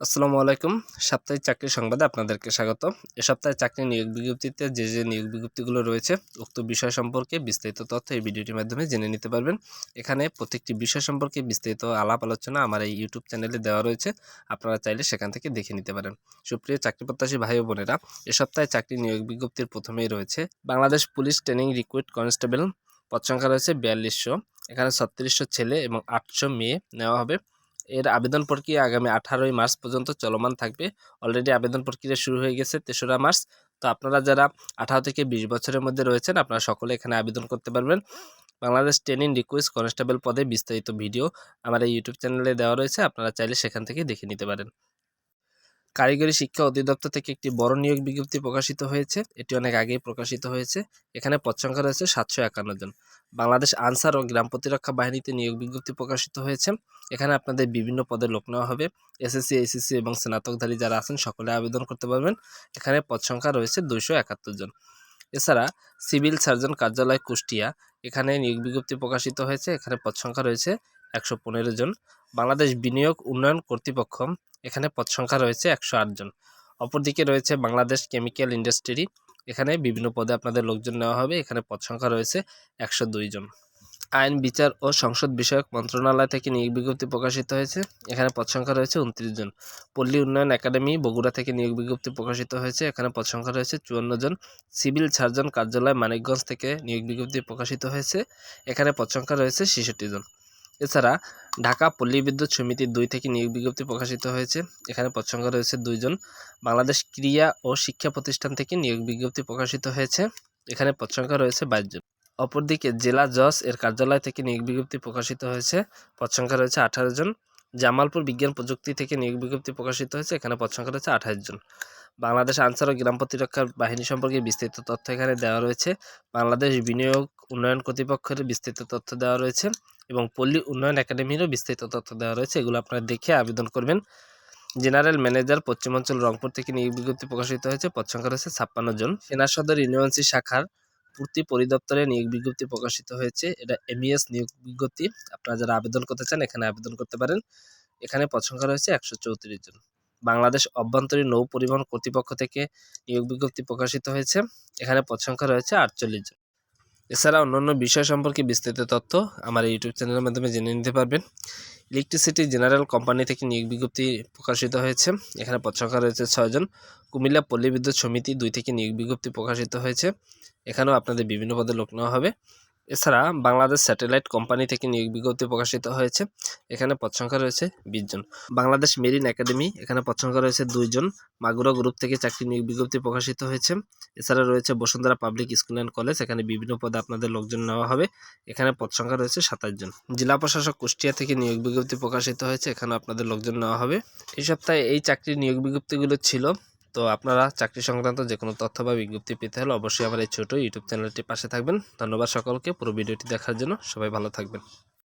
আসসালামু আলাইকুম। সাপ্তাহিক চাকরি সংবাদে আপনাদেরকে স্বাগত। এ সপ্তাহে চাকরি নিয়োগ বিজ্ঞপ্তিতে যে নিয়োগ বিজ্ঞপ্তিগুলো রয়েছে উক্ত বিষয় সম্পর্কে বিস্তারিত তথ্য এই ভিডিওটির মাধ্যমে জেনে নিতে পারবেন। এখানে প্রত্যেকটি বিষয় সম্পর্কে বিস্তারিত আলাপ আলোচনা আমার এই ইউটিউব চ্যানেলে দেওয়া রয়েছে। আপনারা চাইলে সেখান থেকে দেখে নিতে পারেন। সুপ্রিয় চাকরি প্রত্যাশী ভাই ও বোনেরা, এ সপ্তাহে চাকরি নিয়োগ বিজ্ঞপ্তির প্রথমেই রয়েছে Bangladesh police training recruit constable. পদ সংখ্যা রয়েছে ৪২০০। এখানে ৩৬০০ ছেলে এবং ৮০০ মেয়ে নেওয়া হবে। এর আবেদন প্রক্রিয়া আগামী 18ই মার্চ পর্যন্ত চলমান থাকবে। অলরেডি আবেদন প্রক্রিয়া শুরু হয়ে গেছে ৩রা মার্চ। তো আপনারা যারা 18 থেকে 20 বছরের মধ্যে রয়েছেন আপনারা সকলে এখানে আবেদন করতে পারবেন। বাংলাদেশ ট্রেনিং রিকোয়েস্ট কনস্টেবল পদে বিস্তারিত ভিডিও আমার এই ইউটিউব চ্যানেলে দেওয়া রয়েছে, আপনারা চাইলে সেখান থেকে দেখে নিতে পারেন। কারিগরি শিক্ষা অধিদপ্তর থেকে একটি বড় নিয়োগ বিজ্ঞপ্তি প্রকাশিত হয়েছে। এটি অনেক আগেই প্রকাশিত হয়েছে। এখানে পদ সংখ্যা রয়েছে 751 জন। বাংলাদেশ আনসার ও গ্রাম প্রতিরক্ষা বাহিনীতে নিয়োগ বিজ্ঞপ্তি প্রকাশিত হয়েছে। এখানে আপনাদের বিভিন্ন পদে লোক নেওয়া হবে। এসএসসি, এইচএসসি এবং স্নাতকধারী যারা আছেন সকলে আবেদন করতে পারবেন। এখানে পদ সংখ্যা রয়েছে 271 জন। এছাড়া সিভিল সার্জন কার্যালয় কুষ্টিয়া, এখানে নিয়োগ বিজ্ঞপ্তি প্রকাশিত হয়েছে। এখানে পদ সংখ্যা রয়েছে 115 জন। বাংলাদেশ বিনিয়োগ উন্নয়ন কর্তৃপক্ষ, এখানে পদ সংখ্যা রয়েছে 108 জন। অপরদিকে রয়েছে বাংলাদেশ কেমিক্যাল ইন্ডাস্ট্রি, এখানে বিভিন্ন পদে আপনাদের লোকজন নেওয়া হবে। এখানে পদ সংখ্যা রয়েছে 102 জন। আইন বিচার ও সংসদ বিষয়ক মন্ত্রণালয় থেকে নিয়োগ বিজ্ঞপ্তি প্রকাশিত হয়েছে। এখানে পদ সংখ্যা রয়েছে 29 জন। পল্লী উন্নয়ন একাডেমি বগুড়া থেকে নিয়োগ বিজ্ঞপ্তি প্রকাশিত হয়েছে। এখানে পদ সংখ্যা রয়েছে 54 জন। সিভিল সার্জন কার্যালয় মানিকগঞ্জ থেকে নিয়োগ বিজ্ঞপ্তি প্রকাশিত হয়েছে। এখানে পদ সংখ্যা রয়েছে 66 জন। এছাড়া ঢাকা পল্লী বিদ্যুৎ সমিতি 2 থেকে নিয়োগ বিজ্ঞপ্তি প্রকাশিত হয়েছে। এখানে পদ সংখ্যা রয়েছে 2 জন। বাংলাদেশ ক্রীড়া ও শিক্ষা প্রতিষ্ঠান থেকে নিয়োগ বিজ্ঞপ্তি প্রকাশিত হয়েছে। এখানে পদ সংখ্যা রয়েছে 22 জন। অপরদিকে জেলা জজ এর কার্যালয় থেকে নিয়োগ বিজ্ঞপ্তি প্রকাশিত হয়েছে। পদ সংখ্যা রয়েছে 18 জন। জামালপুর বিজ্ঞান প্রযুক্তি থেকে নিয়োগ বিজ্ঞপ্তি প্রকাশিত হয়েছে। এখানে পদ সংখ্যা রয়েছে 28 জন। বাংলাদেশ আনসার ও গ্রাম প্রতিরক্ষা বাহিনী সম্পর্কে বিস্তারিত তথ্য এখানে দেওয়া রয়েছে। বাংলাদেশ বিনিয়োগ উন্নয়ন কর্তৃপক্ষের বিস্তারিত তথ্য দেওয়া রয়েছে এবং পল্লী উন্নয়ন একাডেমিরও বিস্তারিত তথ্য দেওয়া রয়েছে। এগুলো আপনারা দেখে আবেদন করবেন। জেনারেল ম্যানেজার পশ্চিমাঞ্চল রংপুর থেকে নিয়োগ বিজ্ঞপ্তি প্রকাশিত হয়েছে। পদ সংখ্যা রয়েছে 56 জন। সেনা সদর ইউনিভার্সিটি শাখার পূর্তি পরিদপ্তরে নিয়োগ বিজ্ঞপ্তি প্রকাশিত হয়েছে। এটা এমইএস নিয়োগ বিজ্ঞপ্তি। আপনারা যারা আবেদন করতে চান এখানে আবেদন করতে পারেন। এখানে পদ সংখ্যা রয়েছে 134 জন। বাংলাদেশ অভ্যন্তরীণ নৌ পরিবহন কর্তৃপক্ষ থেকে নিয়োগ বিজ্ঞপ্তি প্রকাশিত হয়েছে। এখানে পদ সংখ্যা রয়েছে 48 জন। এছাড়া অন্যান্য বিষয় সম্পর্কে বিস্তারিত তথ্য আমার ইউটিউব চ্যানেলের মাধ্যমে জেনে নিতে পারবেন। ইলেকট্রিসিটি জেনারেল কোম্পানি থেকে নিয়োগ বিজ্ঞপ্তি প্রকাশিত হয়েছে। এখানে পদ সংখ্যা রয়েছে 6 জন। কুমিল্লা পল্লী বিদ্যুৎ সমিতি 2 থেকে নিয়োগ বিজ্ঞপ্তি প্রকাশিত হয়েছে। এখানেও আপনাদের বিভিন্ন পদে লোক নেওয়া হবে। এছাড়া বাংলাদেশ স্যাটেলাইট কোম্পানি থেকে নিয়োগ বিজ্ঞপ্তি প্রকাশিত হয়েছে। এখানে পদ সংখ্যা রয়েছে 20 জন। বাংলাদেশ মেরিন একাডেমি, এখানে পদ সংখ্যা রয়েছে 2 জন। মাগুরা গ্রুপ থেকে চাকরি নিয়োগ বিজ্ঞপ্তি প্রকাশিত হয়েছে। এছাড়া রয়েছে Bashundhara public school and college, এখানে বিভিন্ন পদে আপনাদের লোকজন নেওয়া হবে। এখানে পদ সংখ্যা রয়েছে 27 জন। জেলা প্রশাসক কুষ্টিয়া থেকে নিয়োগ বিজ্ঞপ্তি প্রকাশিত হয়েছে। এখানে আপনাদের লোকজন নেওয়া হবে। এই সপ্তাহে এই চাকরির নিয়োগ বিজ্ঞপ্তিগুলো ছিল। তো আপনারা চাকরি সংক্রান্ত যে কোনো তথ্য বা বিজ্ঞপ্তি পেতে হলে অবশ্যই আমার এই ছোট ইউটিউব চ্যানেলটির পাশে থাকবেন। ধন্যবাদ সকলকে পুরো ভিডিওটি দেখার জন্য। সবাই ভালো থাকবেন।